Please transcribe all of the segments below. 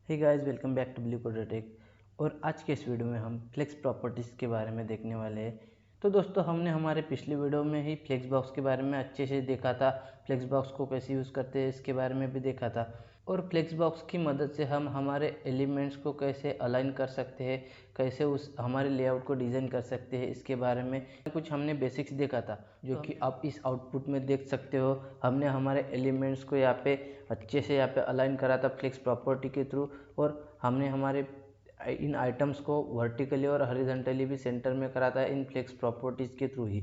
Hey guys, welcome back to blue code tech. और आज के इस वीडियो में हम फ्लेक्स प्रॉपर्टीज़ के बारे में देखने वाले हैं। तो दोस्तों, हमने हमारे पिछले वीडियो में ही फ्लेक्स बॉक्स के बारे में अच्छे से देखा था। फ्लेक्स बॉक्स को कैसे यूज़ करते हैं इसके बारे में भी देखा था। और फ्लेक्स बॉक्स की मदद से हम हमारे एलिमेंट्स को कैसे अलाइन कर सकते हैं, कैसे उस हमारे लेआउट को डिज़ाइन कर सकते हैं, इसके बारे में कुछ हमने बेसिक्स देखा था, जो कि आप इस आउटपुट में देख सकते हो। हमने हमारे एलिमेंट्स को यहाँ पे अच्छे से यहाँ पे अलाइन करा था फ्लेक्स प्रॉपर्टी के थ्रू। और हमने हमारे इन आइटम्स को वर्टिकली और हॉरिजॉन्टली भी सेंटर में करा था इन फ्लेक्स प्रॉपर्टीज़ के थ्रू ही।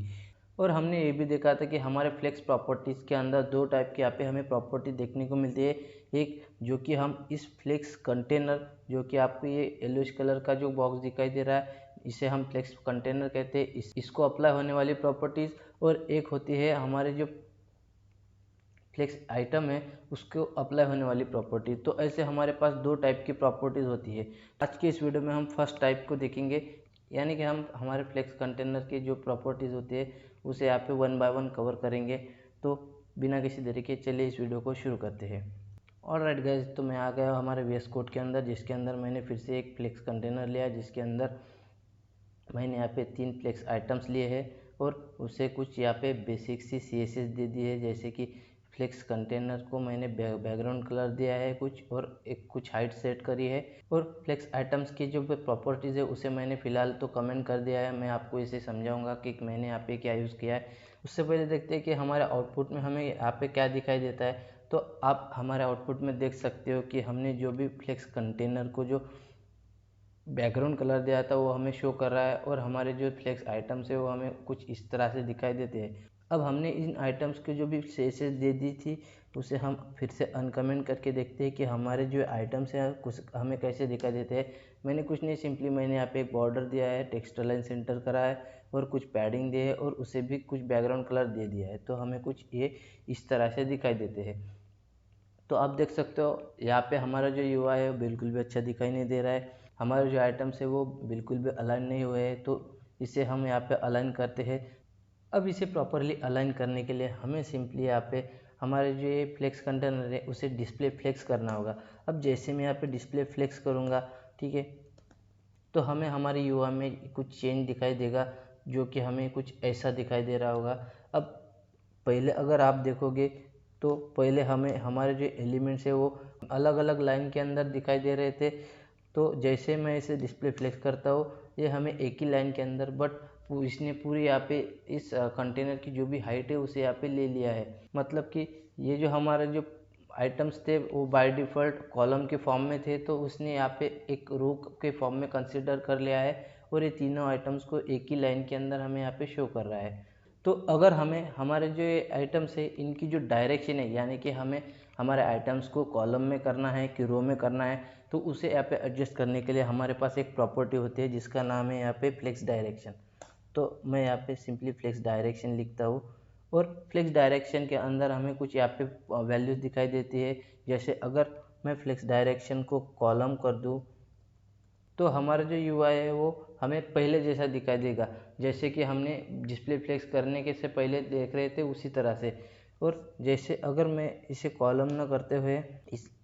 और हमने ये भी देखा था कि हमारे फ्लेक्स प्रॉपर्टीज़ के अंदर दो टाइप की यहाँ पे हमें प्रॉपर्टी देखने को मिलती है। एक जो कि हम इस फ्लेक्स कंटेनर, जो कि आपको ये येलोइश कलर का जो बॉक्स दिखाई दे रहा है, इसे हम फ्लेक्स कंटेनर कहते हैं, इसको अप्लाई होने वाली प्रॉपर्टीज़। और एक होती है हमारे जो फ्लेक्स आइटम है उसको अप्लाई होने वाली प्रॉपर्टी। तो ऐसे हमारे पास दो टाइप की प्रॉपर्टीज़ होती है। आज के इस वीडियो में हम फर्स्ट टाइप को देखेंगे, यानी कि हम हमारे फ्लेक्स कंटेनर की जो प्रॉपर्टीज़ होती है उसे यहाँ पे वन बाय वन कवर करेंगे। तो बिना किसी देरी के चलिए इस वीडियो को शुरू करते हैं। ऑलराइट गाइस, तो मैं आ गया हमारे VS कोड के अंदर, जिसके अंदर मैंने फिर से एक फ्लेक्स कंटेनर लिया, जिसके अंदर मैंने यहाँ पे 3 फ्लेक्स आइटम्स लिए हैं और उसे कुछ यहाँ पे बेसिक सी CSS दे दी है। जैसे कि फ्लेक्स कंटेनर को मैंने बैकग्राउंड कलर दिया है कुछ, और एक कुछ हाइट सेट करी है। और फ्लेक्स आइटम्स की जो प्रॉपर्टीज़ है उसे मैंने फ़िलहाल तो कमेंट कर दिया है। मैं आपको इसे समझाऊंगा कि मैंने यहाँ पे क्या यूज़ किया है। उससे पहले देखते हैं कि हमारे आउटपुट में हमें यहाँ पे क्या दिखाई देता है। तो आप हमारे आउटपुट में देख सकते हो कि हमने जो भी फ्लेक्स कंटेनर को जो बैकग्राउंड कलर दिया था वो हमें शो कर रहा है, और हमारे जो फ्लेक्स आइटम्स है वो हमें कुछ इस तरह से दिखाई देते हैं। अब हमने इन आइटम्स के जो भी CSS दे दी थी उसे हम फिर से अनकमेंट करके देखते हैं कि हमारे जो आइटम्स हैं कुछ हमें कैसे दिखाई देते हैं। मैंने कुछ नहीं, सिंपली मैंने यहाँ पे एक बॉर्डर दिया है, टेक्स्ट लाइन सेंटर करा है और कुछ पैडिंग दी है और उसे भी कुछ बैकग्राउंड कलर दे दिया है। तो हमें कुछ ये इस तरह से दिखाई देते हैं। तो आप देख सकते हो यहाँ पे हमारा जो UI है बिल्कुल भी अच्छा दिखाई नहीं दे रहा है। हमारे जो आइटम्स है वो बिल्कुल भी अलाइन नहीं हुए हैं। तो इसे हम यहाँ पे अलाइन करते हैं। अब इसे प्रॉपरली अलाइन करने के लिए हमें सिंपली यहाँ पे हमारे जो ये फ्लेक्स कंटेनर है उसे डिस्प्ले फ्लेक्स करना होगा। अब जैसे मैं यहाँ पे डिस्प्ले फ्लेक्स करूँगा, ठीक है, तो हमें हमारे UI में कुछ चेंज दिखाई देगा, जो कि हमें कुछ ऐसा दिखाई दे रहा होगा। अब पहले अगर आप देखोगे तो पहले हमें हमारे जो एलिमेंट्स है वो अलग अलग लाइन के अंदर दिखाई दे रहे थे। तो जैसे मैं इसे डिस्प्ले फ्लेक्स करता हूँ, ये हमें एक ही लाइन के अंदर, बट इसने पूरी यहाँ पे इस कंटेनर की जो भी हाइट है उसे यहाँ पे ले लिया है। मतलब कि ये जो हमारे जो आइटम्स थे वो बाय डिफ़ॉल्ट कॉलम के फॉर्म में थे, तो उसने यहाँ पे एक रो के फॉर्म में कंसिडर कर लिया है, और ये तीनों आइटम्स को एक ही लाइन के अंदर हमें यहाँ पे शो कर रहा है। तो अगर हमें हमारे जो ये आइटम्स है इनकी जो डायरेक्शन है, यानी कि हमें हमारे आइटम्स को कॉलम में करना है कि रो में करना है, तो उसे यहाँ पे एडजस्ट करने के लिए हमारे पास एक प्रॉपर्टी होती है जिसका नाम है यहाँ पे फ्लेक्स डायरेक्शन। तो मैं यहाँ पे सिंपली फ्लेक्स डायरेक्शन लिखता हूँ, और फ्लेक्स डायरेक्शन के अंदर हमें कुछ यहाँ पे वैल्यूज़ दिखाई देती है। जैसे अगर मैं फ्लेक्स डायरेक्शन को कॉलम कर दूँ तो हमारा जो UI है वो हमें पहले जैसा दिखाई देगा, जैसे कि हमने डिस्प्ले फ्लेक्स करने के से पहले देख रहे थे उसी तरह से। और जैसे अगर मैं इसे कॉलम ना करते हुए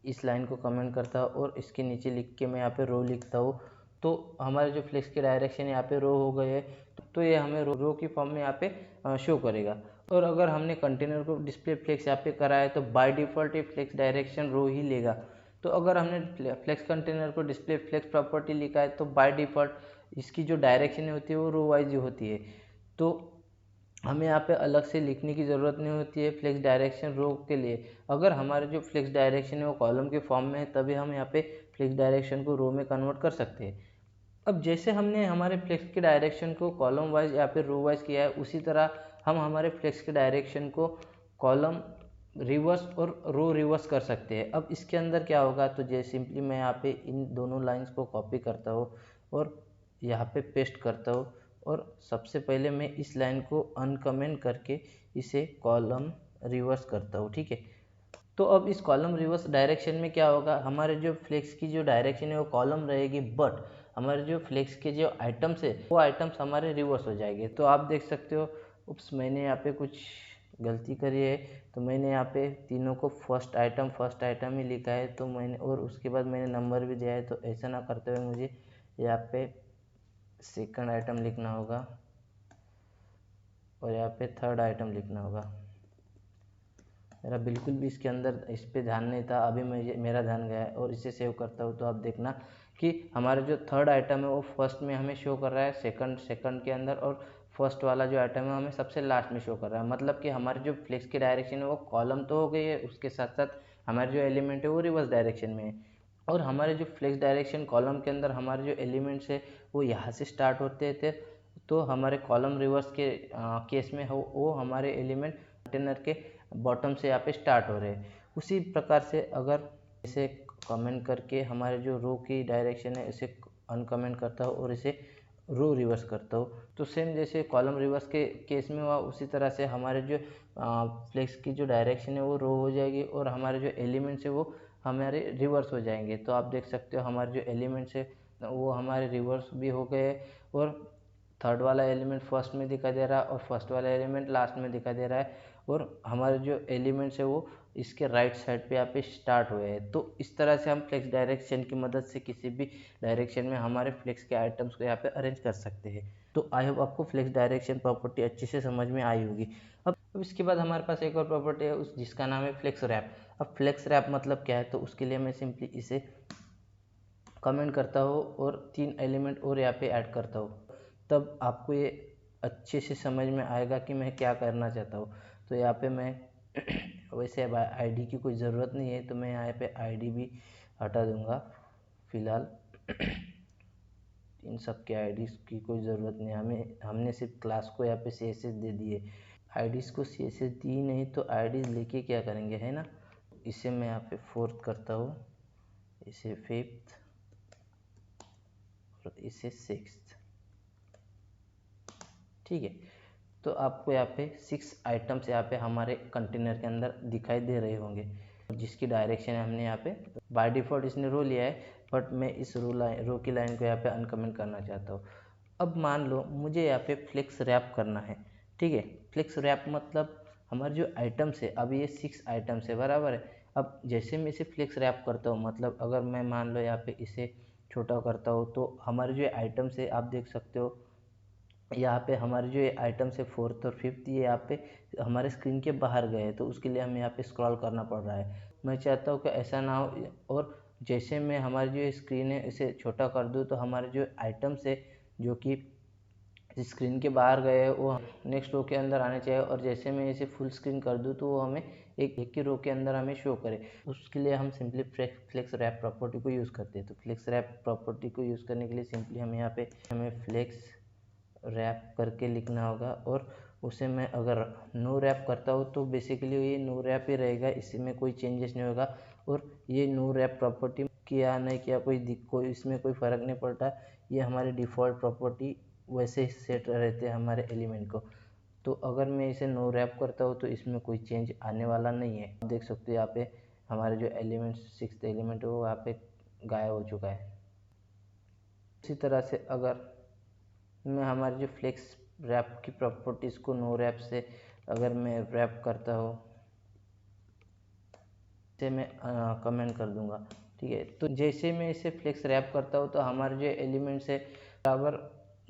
इस लाइन को कमेंट करता हूँ और इसके नीचे लिख के मैं यहाँ पे रो लिखता हूँ, तो हमारे जो फ्लेक्स के डायरेक्शन यहाँ पे रो हो गए हैं। तो ये हमें रो की फॉर्म में यहाँ पे शो करेगा। और अगर हमने कंटेनर को डिस्प्ले फ्लेक्स यहाँ पे करा है तो बाय डिफ़ॉल्ट ये फ्लेक्स डायरेक्शन रो ही लेगा। तो अगर हमने फ्लेक्स कंटेनर को डिस्प्ले फ्लेक्स प्रॉपर्टी लिखा है तो बाय डिफ़ॉल्ट इसकी जो डायरेक्शन होती है वो रो वाइज होती है। तो हमें यहाँ पे अलग से लिखने की ज़रूरत नहीं होती है फ्लेक्स डायरेक्शन रो के लिए। अगर हमारे जो फ्लेक्स डायरेक्शन है वो कॉलम के फॉर्म में है तभी हम यहाँ पे फ्लेक्स डायरेक्शन को रो में कन्वर्ट कर सकते हैं। अब जैसे हमने हमारे फ्लेक्स के डायरेक्शन को कॉलम वाइज या फिर रो वाइज किया है, उसी तरह हम हमारे फ्लेक्स के डायरेक्शन को कॉलम रिवर्स और रो रिवर्स कर सकते हैं। अब इसके अंदर क्या होगा, तो जैसे सिंपली मैं यहाँ पे इन दोनों लाइंस को कॉपी करता हूँ और यहाँ पे पेस्ट करता हूँ, और सबसे पहले मैं इस लाइन को अनकमेंट करके इसे कॉलम रिवर्स करता हूँ, ठीक है। तो अब इस कॉलम रिवर्स डायरेक्शन में क्या होगा, हमारे जो फ्लेक्स की जो डायरेक्शन है वो कॉलम रहेगी, बट हमारे जो फ्लेक्स के जो आइटम्स है वो आइटम्स हमारे रिवर्स हो जाएंगे। तो आप देख सकते हो, उप्स, मैंने यहाँ पे कुछ गलती करी है। तो मैंने यहाँ पे तीनों को फर्स्ट आइटम ही लिखा है, तो मैंने और उसके बाद मैंने नंबर भी दिया है। तो ऐसा ना करते हुए मुझे यहाँ पे सेकंड आइटम लिखना होगा और यहाँ पे थर्ड आइटम लिखना होगा। मेरा बिल्कुल भी इसके अंदर इस पे ध्यान नहीं था, अभी मेरा ध्यान गया है। और इसे सेव करता हूँ तो आप देखना कि हमारा जो थर्ड आइटम है वो फर्स्ट में हमें शो कर रहा है, सेकंड के अंदर, और फर्स्ट वाला जो आइटम है हमें सबसे लास्ट में शो कर रहा है। मतलब कि हमारी जो फ्लेक्स की डायरेक्शन है वो कॉलम तो हो गई है, उसके साथ साथ हमारे जो एलिमेंट है वो रिवर्स डायरेक्शन में है। और हमारे जो फ्लेक्स डायरेक्शन कॉलम के अंदर हमारे जो एलिमेंट्स है वो यहाँ से स्टार्ट होते थे, तो हमारे कॉलम रिवर्स के केस में हो वो हमारे एलिमेंट कंटेनर के बॉटम से यहाँ पे स्टार्ट हो रहे हैं। उसी प्रकार से अगर इसे कमेंट करके हमारे जो रो की डायरेक्शन है इसे अनकमेंट करता हूँ और इसे रो रिवर्स करता हूँ, तो सेम जैसे कॉलम रिवर्स के केस में हुआ उसी तरह से हमारे जो फ्लेक्स की जो डायरेक्शन है वो रो हो जाएगी और हमारे जो एलिमेंट्स है वो हमारे रिवर्स हो जाएंगे। तो आप देख सकते हो हमारे जो एलिमेंट्स है वो हमारे रिवर्स भी हो गए और थर्ड वाला एलिमेंट फर्स्ट में दिखाई दे रहा है और फर्स्ट वाला एलिमेंट लास्ट में दिखाई दे रहा है और हमारे जो एलिमेंट्स है वो इसके राइट साइड पे यहाँ पे स्टार्ट हुए हैं। तो इस तरह से हम फ्लेक्स डायरेक्शन की मदद से किसी भी डायरेक्शन में हमारे फ्लेक्स के आइटम्स को यहाँ पे अरेंज कर सकते हैं। तो आई होप आपको फ्लेक्स डायरेक्शन प्रॉपर्टी अच्छे से समझ में आई होगी। अब इसके बाद हमारे पास एक और प्रॉपर्टी है जिसका नाम है फ्लेक्स रैप। अब फ्लेक्स रैप मतलब क्या है, तो उसके लिए मैं सिंपली इसे कमेंट करता हूँ और 3 एलिमेंट और यहाँ पे ऐड करता हूँ, तब आपको ये अच्छे से समझ में आएगा कि मैं क्या करना चाहता हूँ। तो यहाँ पे मैं वैसे अब आईडी की कोई ज़रूरत नहीं है, तो मैं यहाँ पे आईडी भी हटा दूँगा फ़िलहाल। इन सब के आईडीज़ की कोई ज़रूरत नहीं, हमने सिर्फ क्लास को यहाँ पे CSS दे दिए, आईडीज़ को CSS दी नहीं, तो आईडीज़ लेके क्या करेंगे, है ना। इसे मैं यहाँ पे 4th करता हूँ, इसे 5th और इसे 6th। ठीक है, तो आपको यहाँ पे 6 आइटम्स यहाँ पे हमारे कंटेनर के अंदर दिखाई दे रहे होंगे, जिसकी डायरेक्शन है हमने यहाँ पे बाय डिफ़ॉल्ट इसने रो लिया है, बट मैं इस रो की लाइन को यहाँ पे अनकमेंट करना चाहता हूँ। अब मान लो मुझे यहाँ पे फ्लेक्स रैप करना है। ठीक है, फ्लेक्स रैप मतलब हमारे जो आइटम्स है, अब ये 6 आइटम्स है, बराबर है। अब जैसे मैं इसे फ्लेक्स रैप करता हूँ, मतलब अगर मैं मान लो यहाँ पे इसे छोटा करता हूँ, तो हमारे जो आइटम्स है आप देख सकते हो यहाँ पे हमारे जो ये आइटम्स है 4th और 5th, ये यहाँ पे हमारे स्क्रीन के बाहर गए, तो उसके लिए हमें यहाँ पे स्क्रॉल करना पड़ रहा है। मैं चाहता हूँ कि ऐसा ना हो, और जैसे मैं हमारी जो स्क्रीन है इसे छोटा कर दूँ, तो हमारे जो आइटम्स है जो कि स्क्रीन के बाहर गए वो नेक्स्ट रो के अंदर आने चाहिए, और जैसे मैं इसे फुल स्क्रीन कर दूँ तो वो हमें एक ही रो के अंदर हमें शो करे। उसके लिए हम सिंपली फ्लेक्स रैप प्रॉपर्टी को यूज़ करते हैं। तो फ्लेक्स रैप प्रॉपर्टी को यूज़ करने के लिए सिंपली हम यहाँ पे हमें फ्लेक्स रैप करके लिखना होगा, और उसे मैं अगर नो रैप करता हूँ तो बेसिकली ये नो रैप ही रहेगा, इसमें कोई चेंजेस नहीं होगा। और ये नो रैप प्रॉपर्टी किया नहीं किया कोई इसमें कोई फ़र्क नहीं पड़ता, ये हमारी डिफ़ॉल्ट प्रॉपर्टी वैसे ही सेट रहते हैं हमारे एलिमेंट को। तो अगर मैं इसे नो रैप करता हूँ तो इसमें कोई चेंज आने वाला नहीं है। आप देख सकते हो यहाँ पे हमारे जो एलिमेंट 6th एलिमेंट है वो यहाँ पे गायब हो चुका है। इसी तरह से अगर मैं हमारी जो फ्लेक्स रैप की प्रॉपर्टीज़ को नो रैप से अगर मैं रैप करता हूँ, इसे मैं कमेंट कर दूंगा। ठीक है, तो जैसे मैं इसे फ्लेक्स रैप करता हूँ तो हमारे जो एलिमेंट्स है बराबर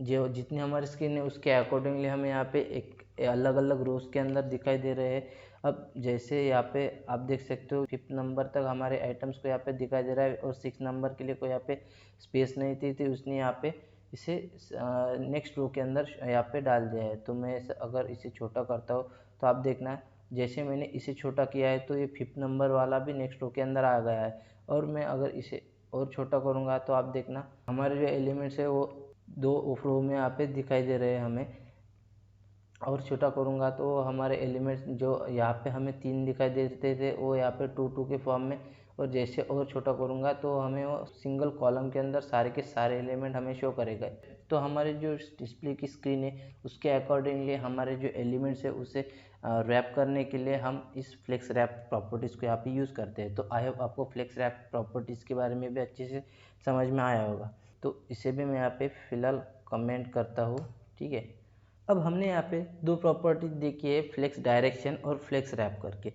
जो जितनी हमारी स्क्रीन है उसके अकॉर्डिंगली हमें यहाँ पे एक अलग अलग रोज के अंदर दिखाई दे रहे हैं। अब जैसे यहाँ पे आप देख सकते हो 5th नंबर तक हमारे आइटम्स को यहाँ पे दिखाई दे रहा है, और 6 नंबर के लिए कोई यहाँ पे स्पेस नहीं थी उसने यहाँ पे इसे नेक्स्ट रो के अंदर यहाँ पे डाल दिया है। तो मैं अगर इसे छोटा करता हूँ तो आप देखना जैसे मैंने इसे छोटा किया है तो ये 5th नंबर वाला भी नेक्स्ट रो के अंदर आ गया है, और मैं अगर इसे और छोटा करूँगा तो आप देखना हमारे जो एलिमेंट्स है वो 2 रो में यहाँ पे दिखाई दे रहे हैं हमें। और छोटा करूँगा तो हमारे एलिमेंट्स जो यहाँ पे हमें 3 दिखाई देते थे वो यहाँ पे 2 के फॉर्म में, और जैसे और छोटा करूँगा तो हमें वो सिंगल कॉलम के अंदर सारे के सारे एलिमेंट हमें शो करेगा। तो हमारे जो डिस्प्ले की स्क्रीन है उसके अकॉर्डिंगली हमारे जो एलिमेंट्स है उसे रैप करने के लिए हम इस फ्लेक्स रैप प्रॉपर्टीज़ को यहाँ पे यूज़ करते हैं। तो आई होप आपको फ्लेक्स रैप प्रॉपर्टीज़ के बारे में भी अच्छे से समझ में आया होगा। तो इसे भी मैं यहाँ पे फ़िलहाल कमेंट करता हूँ। ठीक है, अब हमने यहाँ पे दो प्रॉपर्टी देखी है, फ्लेक्स डायरेक्शन और फ्लेक्स रैप करके।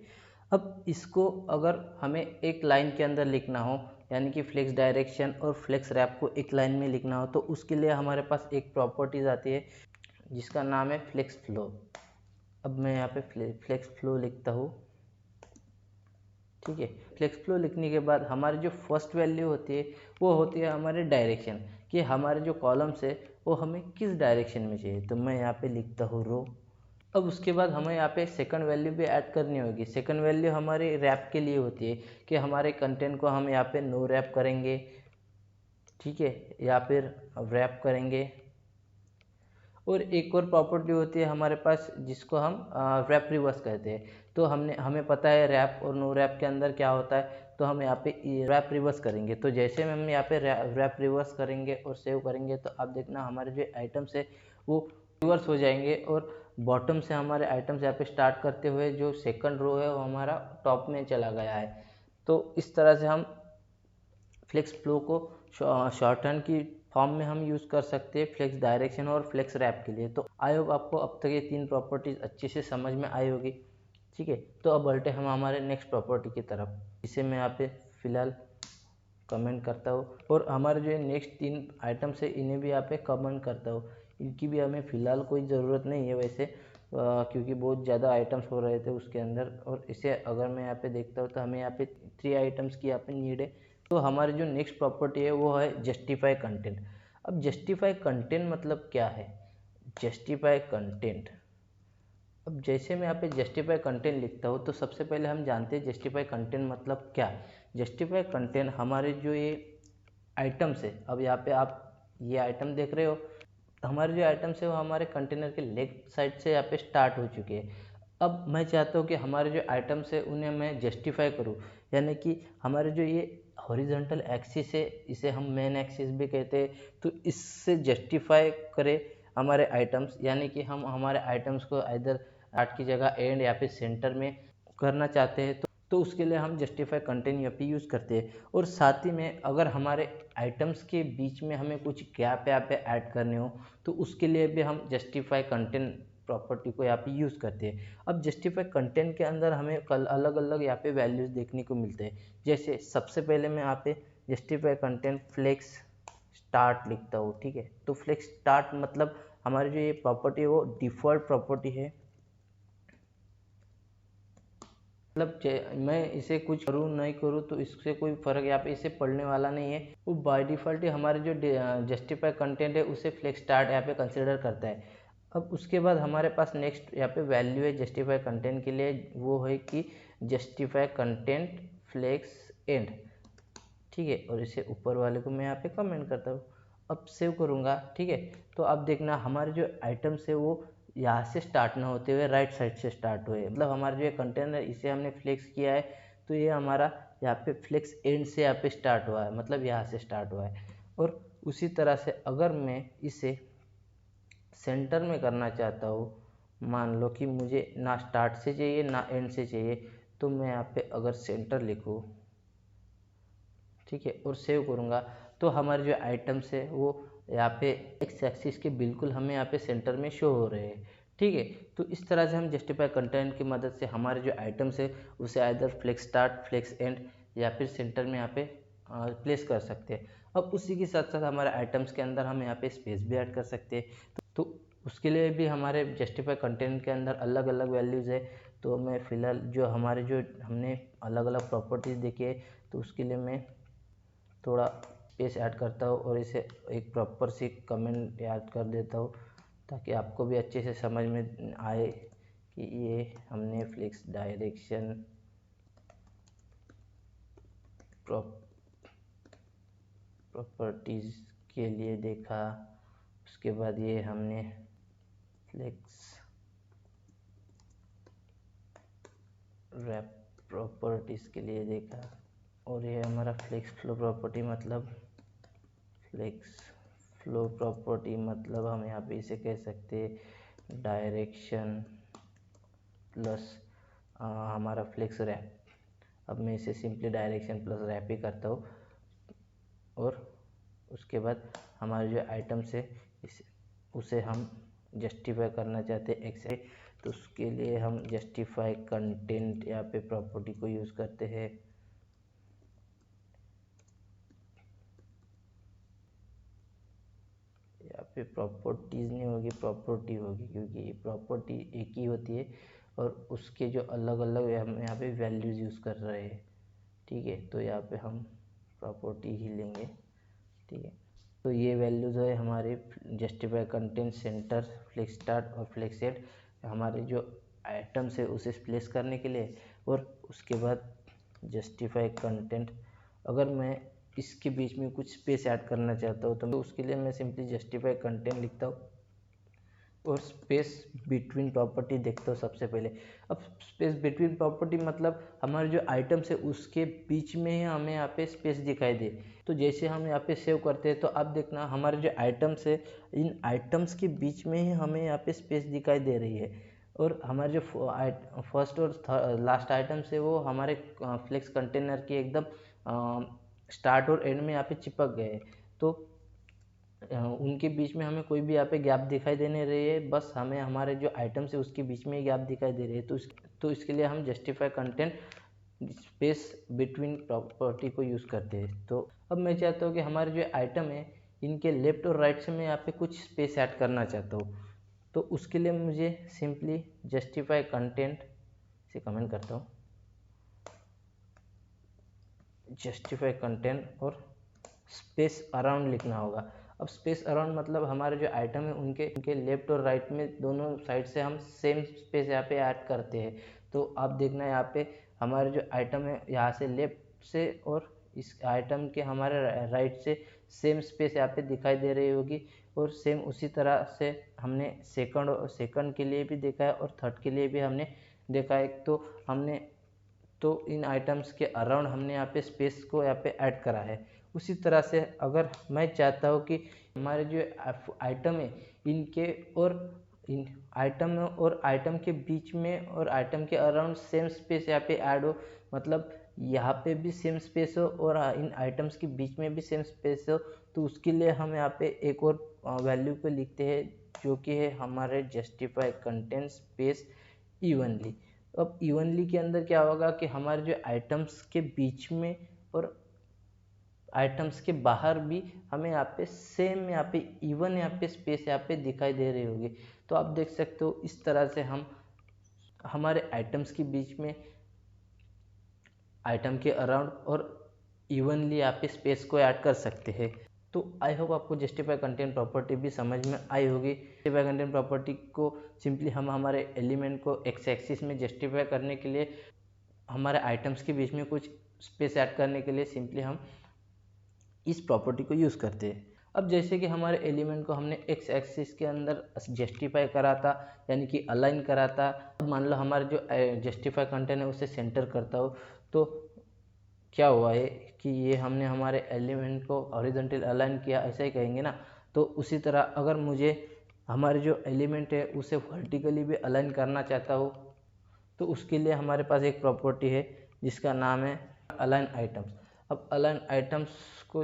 अब इसको अगर हमें एक लाइन के अंदर लिखना हो, यानी कि फ्लेक्स डायरेक्शन और फ्लेक्स रैप को एक लाइन में लिखना हो, तो उसके लिए हमारे पास एक प्रॉपर्टीज आती है जिसका नाम है फ्लेक्स फ्लो। अब मैं यहाँ पे फ्लेक्स फ्लो लिखता हूँ, ठीक है। फ्लेक्स फ्लो लिखने के बाद हमारी जो फर्स्ट वैल्यू होती है वो होती है हमारे डायरेक्शन, कि हमारे जो कॉलम्स है वो हमें किस डायरेक्शन में चाहिए। तो मैं यहाँ पे लिखता हूँ रो। अब उसके बाद हमें यहाँ पे सेकंड वैल्यू भी ऐड करनी होगी। सेकंड वैल्यू हमारी रैप के लिए होती है कि हमारे कंटेंट को हम यहाँ पे नो रैप करेंगे, ठीक है, या फिर रैप करेंगे। और एक और प्रॉपर्टी होती है हमारे पास जिसको हम रैप रिवर्स कहते हैं। तो हमें पता है रैप और नो रैप के अंदर क्या होता है, तो हम यहाँ पे रैप रिवर्स करेंगे। तो जैसे में हम यहाँ पे रैप रिवर्स करेंगे और सेव करेंगे, तो आप देखना हमारे जो आइटम्स है वो रिवर्स हो जाएंगे, और बॉटम से हमारे आइटम्स यहाँ पे स्टार्ट करते हुए जो सेकंड रो है वो हमारा टॉप में चला गया है। तो इस तरह से हम फ्लेक्स फ्लो को शॉर्ट हैंड की फॉर्म में हम यूज़ कर सकते हैं फ्लेक्स डायरेक्शन और फ्लेक्स रैप के लिए। तो आई होप आपको अब तक ये तीन प्रॉपर्टीज़ अच्छे से समझ में आई होगी, ठीक है। तो अब बढ़ते हम हमारे नेक्स्ट प्रॉपर्टी की तरफ, इसे मैं यहाँ पे फिलहाल कमेंट करता हूँ, और हमारे जो नेक्स्ट तीन आइटम्स है इन्हें भी यहाँ पे कमेंट करता हूँ। इनकी भी हमें फ़िलहाल कोई ज़रूरत नहीं है वैसे, क्योंकि बहुत ज़्यादा आइटम्स हो रहे थे उसके अंदर। और इसे अगर मैं यहाँ पे देखता हूँ तो हमें यहाँ पे 3 आइटम्स की यहाँ पे नीड है। तो हमारी जो नेक्स्ट प्रॉपर्टी है वो है जस्टिफाई कंटेंट। अब जस्टिफाई कंटेंट मतलब क्या है? जस्टिफाई कंटेंट, अब जैसे मैं यहाँ पे जस्टिफाई कंटेंट लिखता हूँ तो सबसे पहले हम जानते हैं जस्टिफाई कंटेंट मतलब क्या है। जस्टिफाई कंटेंट हमारे जो ये आइटम्स है, अब यहाँ पे आप ये आइटम देख रहे हो, हमारे जो आइटम्स है वो हमारे कंटेनर के लेफ्ट साइड से यहाँ पे स्टार्ट हो चुके हैं। अब मैं चाहता हूँ कि हमारे जो आइटम्स है उन्हें मैं जस्टिफाई करूँ, यानी कि हमारे जो ये हॉरिजॉन्टल एक्सिस है इसे हम मेन एक्सिस भी कहते हैं, तो इससे जस्टिफाई करें हमारे आइटम्स, यानी कि हम हमारे आइटम्स को इधर स्टार्ट की जगह एंड या फिर सेंटर में करना चाहते हैं, तो उसके लिए हम जस्टिफाई कंटेंट यहाँ पे यूज़ करते हैं। और साथ ही में अगर हमारे आइटम्स के बीच में हमें कुछ गैप यहाँ पे ऐड करने हो तो उसके लिए भी हम जस्टिफाई कंटेंट प्रॉपर्टी को यहाँ पे यूज़ करते हैं। अब जस्टिफाई कंटेंट के अंदर हमें अलग अलग यहाँ पे वैल्यूज़ देखने को मिलते हैं। जैसे सबसे पहले मैं यहाँ पे जस्टिफाई कंटेंट फ्लेक्स स्टार्ट लिखता हूँ, ठीक है। तो फ्लेक्स स्टार्ट मतलब हमारी जो ये प्रॉपर्टी है वो डिफ़ॉल्ट प्रॉपर्टी है, मतलब मैं इसे कुछ करूँ नहीं करूँ तो इससे कोई फ़र्क यहाँ पे इसे पड़ने वाला नहीं है। वो बाय डिफ़ॉल्ट ही हमारे जो जस्टिफाई कंटेंट है उसे फ्लेक्स स्टार्ट यहाँ पे कंसिडर करता है। अब उसके बाद हमारे पास नेक्स्ट यहाँ पे वैल्यू है जस्टिफाई कंटेंट के लिए, वो है कि जस्टिफाई कंटेंट फ्लेक्स एंड, ठीक है। और इसे ऊपर वाले को मैं यहाँ पे कमेंट करता हूँ। अब सेव करूँगा, ठीक है। तो अब देखना हमारे जो आइटम्स है वो यहाँ से स्टार्ट ना होते हुए राइट साइड से स्टार्ट हुए, मतलब हमारा जो ये कंटेनर इसे हमने फ्लेक्स किया है तो ये हमारा यहाँ पे फ्लेक्स एंड से यहाँ पे स्टार्ट हुआ है, मतलब यहाँ से स्टार्ट हुआ है। और उसी तरह से अगर मैं इसे सेंटर में करना चाहता हूँ, मान लो कि मुझे ना स्टार्ट से चाहिए ना एंड से चाहिए, तो मैं यहाँ पे अगर सेंटर लिखूँ, ठीक है, और सेव करूँगा, तो हमारे जो आइटम्स है वो यहाँ पे एक्स एक्सिस के बिल्कुल हमें यहाँ पे सेंटर में शो हो रहे हैं, ठीक है। तो इस तरह से हम जस्टिफाई कंटेंट की मदद से हमारे जो आइटम्स है उसे either flex start flex end या फिर सेंटर में यहाँ पे प्लेस कर सकते हैं। अब उसी के साथ साथ हमारे आइटम्स के अंदर हम यहाँ पे स्पेस भी ऐड कर सकते हैं, तो उसके लिए भी हमारे जस्टिफाई कंटेंट के अंदर अलग अलग वैल्यूज़ है। तो मैं फ़िलहाल जो हमारे जो हमने अलग अलग प्रॉपर्टीज़ देखी है तो उसके लिए मैं थोड़ा स्पेस ऐड करता हूँ और इसे एक प्रॉपर सी कमेंट ऐड कर देता हूँ ताकि आपको भी अच्छे से समझ में आए कि ये हमने फ्लेक्स डायरेक्शन प्रॉपर्टीज़ के लिए देखा, उसके बाद ये हमने फ्लेक्स रैप प्रॉपर्टीज़ के लिए देखा, और ये हमारा फ्लेक्स फ्लो प्रॉपर्टी मतलब फ्लेक्स फ्लो प्रॉपर्टी मतलब हम यहाँ पे इसे कह सकते हैं डायरेक्शन प्लस हमारा फ्लेक्स रैप। अब मैं इसे सिंपली डायरेक्शन प्लस रैप ही करता हूँ, और उसके बाद हमारे जो आइटम्स है उसे हम जस्टिफाई करना चाहते हैं एक्सेस, तो उसके लिए हम जस्टिफाई कंटेंट यहाँ पे प्रॉपर्टी को यूज़ करते हैं। यहाँ पे प्रॉपर्टीज़ नहीं होगी, प्रॉपर्टी होगी, क्योंकि ये प्रॉपर्टी एक ही होती है और उसके जो अलग अलग हम यहाँ पे वैल्यूज़ यूज़ कर रहे हैं। ठीक है, तो यहाँ पे हम प्रॉपर्टी ही लेंगे। ठीक है, तो ये वैल्यूज़ है हमारे justify content, centre, flex start और फ्लेक्स एंड, हमारे जो आइटम्स है उसे प्लेस करने के लिए। और उसके बाद जस्टिफाई कंटेंट, अगर मैं इसके बीच में कुछ स्पेस ऐड करना चाहता हूँ तो उसके लिए मैं सिंपली जस्टिफाई कंटेंट लिखता हूँ और स्पेस बिटवीन प्रॉपर्टी देखता हूँ सबसे पहले। अब स्पेस बिटवीन प्रॉपर्टी मतलब हमारे जो आइटम्स है उसके बीच में ही हमें यहाँ पे स्पेस दिखाई दे। तो जैसे हम यहाँ पे सेव करते हैं तो आप देखना हमारे जो आइटम्स है, इन आइटम्स के बीच में ही हमें यहाँ पे स्पेस दिखाई दे रही है। और हमारे जो फर्स्ट और लास्ट आइटम्स है वो हमारे फ्लेक्स कंटेनर के एकदम स्टार्ट और एंड में यहाँ पे चिपक गए। तो उनके बीच में हमें कोई भी यहाँ पे गैप दिखाई देने रही है, बस हमें हमारे जो आइटम्स है उसके बीच में गैप दिखाई दे रही है। तो इसके लिए हम justify content space between property को यूज़ करते हैं। तो अब मैं चाहता हूँ कि हमारे जो आइटम है इनके लेफ्ट और राइट से मैं यहाँ पे कुछ स्पेस ऐड करना चाहता हूँ। तो उसके लिए मुझे सिंपली जस्टिफाई कंटेंट से कमेंट करता हूँ, जस्टिफाई कंटेंट और स्पेस अराउंड लिखना होगा। अब स्पेस अराउंड मतलब हमारे जो आइटम है उनके लेफ्ट और राइट में दोनों साइड से हम सेम स्पेस यहाँ पे ऐड करते हैं। तो आप देखना यहाँ पे हमारे जो आइटम है यहाँ से लेफ्ट से और इस आइटम के हमारे राइट से सेम स्पेस यहाँ पे दिखाई दे रही होगी। और सेम उसी तरह से हमने सेकंड के लिए भी देखा है और थर्ड के लिए भी हमने देखा है। तो इन आइटम्स के अराउंड हमने यहाँ पे स्पेस को यहाँ पे ऐड करा है। उसी तरह से अगर मैं चाहता हूँ कि हमारे जो आइटम है इनके और इन आइटम और आइटम के बीच में और आइटम के अराउंड सेम स्पेस यहाँ पे ऐड हो, मतलब यहाँ पे भी सेम स्पेस हो और इन आइटम्स के बीच में भी सेम स्पेस हो, तो उसके लिए हम यहाँ पे एक और वैल्यू को लिखते हैं जो कि है हमारे जस्टिफाई कंटेंट स्पेस इवनली। अब इवनली के अंदर क्या होगा कि हमारे जो आइटम्स के बीच में और आइटम्स के बाहर भी हमें यहाँ पे सेम यहाँ पे इवन यहाँ पे स्पेस यहाँ पे दिखाई दे रही होगी। तो आप देख सकते हो इस तरह से हम हमारे आइटम्स के बीच में, आइटम के अराउंड और इवनली यहाँ पे स्पेस को ऐड कर सकते हैं। तो आई होप आपको जस्टिफाई कंटेंट प्रॉपर्टी भी समझ में आई होगी। जस्टिफाई कंटेंट प्रॉपर्टी को सिंपली हम हमारे एलिमेंट को एक्स एक्सिस में जस्टिफाई करने के लिए, हमारे आइटम्स के बीच में कुछ स्पेस ऐड करने के लिए सिंपली हम इस प्रॉपर्टी को यूज़ करते हैं। अब जैसे कि हमारे एलिमेंट को हमने एक्स एक्सिस के अंदर जस्टिफाई करा था, यानी कि अलाइन करा था। अब मान लो हमारे जो जस्टिफाई कंटेंट है उसे सेंटर करता हो, तो क्या हुआ है कि ये हमने हमारे एलिमेंट को हॉरिजॉन्टल अलाइन किया, ऐसा ही कहेंगे ना। तो उसी तरह अगर मुझे हमारे जो एलिमेंट है उसे वर्टिकली भी अलाइन करना चाहता हो, तो उसके लिए हमारे पास एक प्रॉपर्टी है जिसका नाम है अलाइन आइटम्स। अब अलाइन आइटम्स को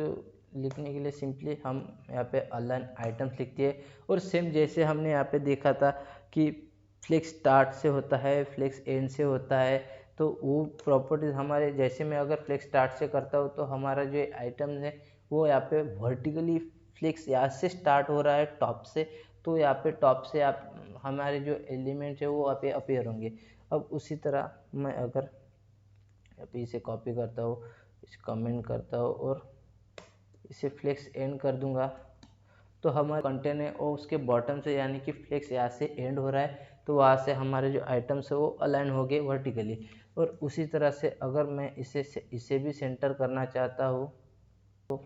लिखने के लिए सिंपली हम यहाँ पे अलाइन आइटम्स लिखते हैं। और सेम जैसे हमने यहाँ पे देखा था कि फ्लेक्स स्टार्ट से होता है, फ्लेक्स एंड से होता है, तो वो प्रॉपर्टीज हमारे, जैसे मैं अगर फ्लेक्स स्टार्ट से करता हूँ तो हमारा जो आइटम्स है वो यहाँ पे वर्टिकली फ्लेक्स यहाँ से स्टार्ट हो रहा है टॉप से, तो यहाँ पे टॉप से आप हमारे जो एलिमेंट है वो यहाँ पे अपीयर होंगे। अब उसी तरह मैं अगर अभी इसे कॉपी करता हूँ, इसे कमेंट करता हूँ और इसे फ्लेक्स एंड कर दूंगा, तो हमारा कंटेंट है और उसके बॉटम से, यानी कि फ्लेक्स यहाँ से एंड हो रहा है, तो वहाँ से हमारे जो आइटम्स है वो अलाइन हो गए वर्टिकली। और उसी तरह से अगर मैं इसे भी सेंटर करना चाहता हूँ तो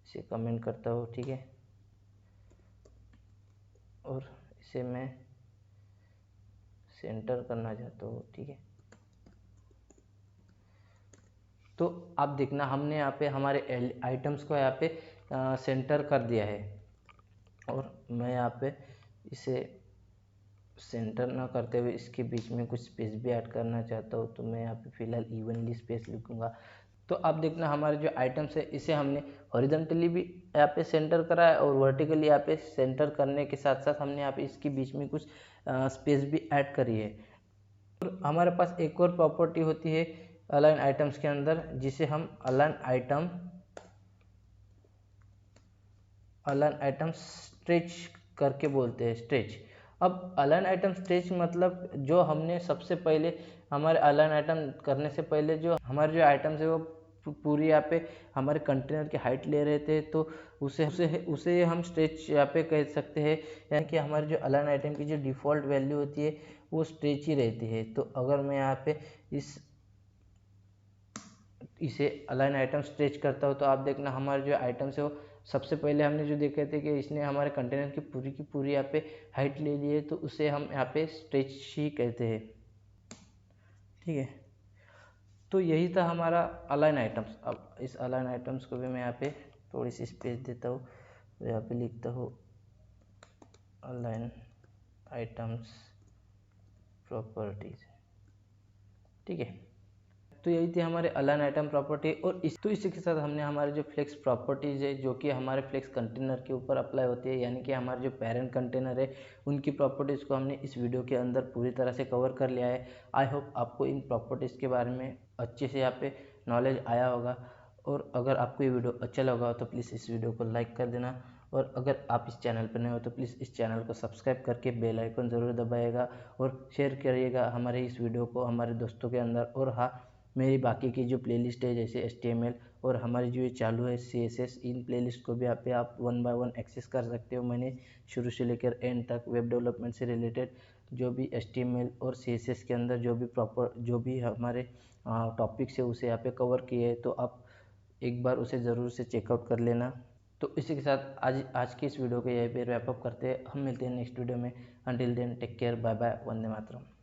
इसे कमेंट करता हूँ, ठीक है, और इसे मैं सेंटर करना चाहता हूँ, ठीक है। तो आप देखना हमने यहाँ पे हमारे आइटम्स को यहाँ पे सेंटर कर दिया है। और मैं यहाँ पे इसे सेंटर ना करते हुए इसके बीच में कुछ स्पेस भी ऐड करना चाहता हूँ, तो मैं यहाँ पे फ़िलहाल इवनली स्पेस लिखूँगा। तो आप देखना हमारे जो आइटम्स है इसे हमने हॉरिजॉन्टली भी यहाँ पे सेंटर करा है और वर्टिकली यहाँ पे सेंटर करने के साथ साथ हमने यहाँ पे इसके बीच में कुछ स्पेस भी ऐड करी है। और हमारे पास एक और प्रॉपर्टी होती है अलाइन आइटम्स के अंदर, जिसे हम अलाइन आइटम स्ट्रेच करके बोलते हैं, स्ट्रेच। अब अलाइन आइटम स्ट्रेच मतलब जो हमने सबसे पहले हमारे अलाइन आइटम करने से पहले जो हमारे जो आइटम्स है वो पूरी यहाँ पे हमारे कंटेनर की हाइट ले रहे थे, तो उसे हम स्ट्रेच यहाँ पे कह सकते हैं। यानी कि हमारे जो अलाइन आइटम की जो डिफ़ॉल्ट वैल्यू होती है वो स्ट्रेच ही रहती है। तो अगर मैं यहाँ पे इसे अलाइन आइटम स्ट्रेच करता हूँ तो आप देखना हमारे जो आइटम्स है वो सबसे पहले हमने जो देखे थे कि इसने हमारे कंटेनर की पूरी यहाँ पे हाइट ले ली है, तो उसे हम यहाँ पे स्ट्रेच ही कहते हैं। ठीक है, तो यही था हमारा अलाइन आइटम्स। अब इस अलाइन आइटम्स को भी मैं यहाँ पे थोड़ी सी स्पेस देता हूँ, तो यहाँ पे लिखता हूँ अलाइन आइटम्स प्रॉपर्टीज। ठीक है, तो यही थी हमारे अलाइन आइटम प्रॉपर्टी। और इसी के साथ हमने हमारे जो फ्लेक्स प्रॉपर्टीज है जो कि हमारे फ्लेक्स कंटेनर के ऊपर अप्लाई होती है, यानी कि हमारे जो पेरेंट कंटेनर है उनकी प्रॉपर्टीज़ को हमने इस वीडियो के अंदर पूरी तरह से कवर कर लिया है। आई होप आपको इन प्रॉपर्टीज़ के बारे में अच्छे से यहाँ पे नॉलेज आया होगा। और अगर आपको ये वीडियो अच्छा लगा हो तो प्लीज़ इस वीडियो को लाइक कर देना, और अगर आप इस चैनल पर नए हो तो प्लीज़ इस चैनल को सब्सक्राइब करके बेल आइकन ज़रूर दबाइएगा और शेयर करिएगा हमारे इस वीडियो को हमारे दोस्तों के अंदर। और हाँ, मेरी बाकी की जो प्लेलिस्ट है जैसे HTML और हमारी जो ये चालू है CSS, इन प्लेलिस्ट को भी यहाँ पे आप 1 बाय 1 एक्सेस कर सकते हो। मैंने शुरू से लेकर एंड तक वेब डेवलपमेंट से रिलेटेड जो भी HTML और CSS के अंदर जो भी हमारे टॉपिक्स है उसे यहाँ पे कवर किए हैं, तो आप एक बार उसे ज़रूर से चेकआउट कर लेना। तो इसी के साथ आज की इस वीडियो को यहीं पे रैप अप करते हैं। हम मिलते हैं नेक्स्ट वीडियो में। Until then take care, bye bye, वंदे मातरम।